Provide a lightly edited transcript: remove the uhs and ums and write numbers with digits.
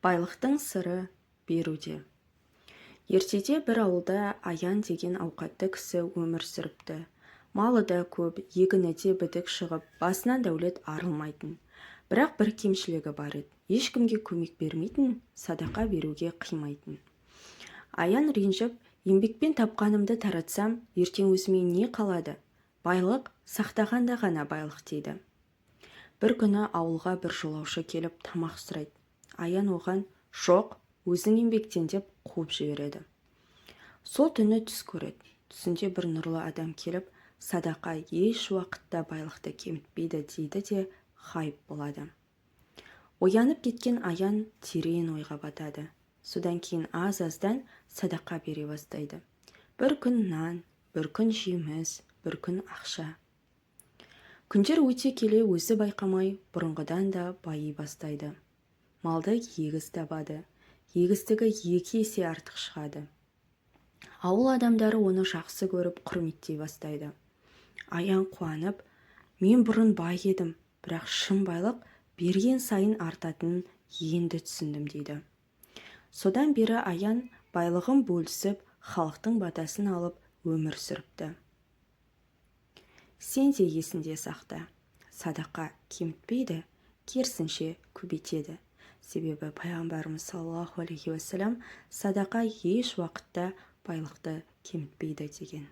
Байлықтың сыры беруде. Ертеде бір ауылда Аян деген ауқатты кісі өмір сүріпті. Малы да көп, егіні де бітік шығып, басынан дәулет арылмайтын. Бірақ бір кемшілігі бар еді. Ешкімге көмек бермейтін, садақа беруге қимайтын. Аян ренжіп, еңбекпен тапқанымды таратсам, ертең өзіме не қалады? Байлық сақтағанда ғана байлық дейді. Бір күні ауылға бір жолаушы келіп тамақ сұрайды. Аян оған жоқ, өзің еңбектен деп қуып жібереді. Сол түні түс көреді. Түсінде бір нұрлы адам келіп, садақа еш уақытта байлықты кемітпейді дейді де ғайып болады. Оянып кеткен Аян терең ойға батады. Содан кейін аз-аздан садақа бере бастайды. Бір күн нан, бір күн жеміс, бір күн ақша. Күндер өте келе өзі байқамай бұрынғыдан да байи бастайды. Малды егіз табады. Егістігі 2 есе артық шығады. Ауыл адамдары оны жақсы көріп құрметтей бастайды. Аян қуанып, мен бұрын бай едім, бірақ шын байлық берген сайын артатынын енді түсіндім дейді. Содан бері Аян байлығын бөлісіп, халықтың батасын алып өмір сүріпті. Сен де есінде сақта. Садақа кемітпейді, керісінше көбейтеді. Себебі пайғамбарымыз саллаллаху алейхи уассалам садақа еш уақытта байлықты кемітпейді деген.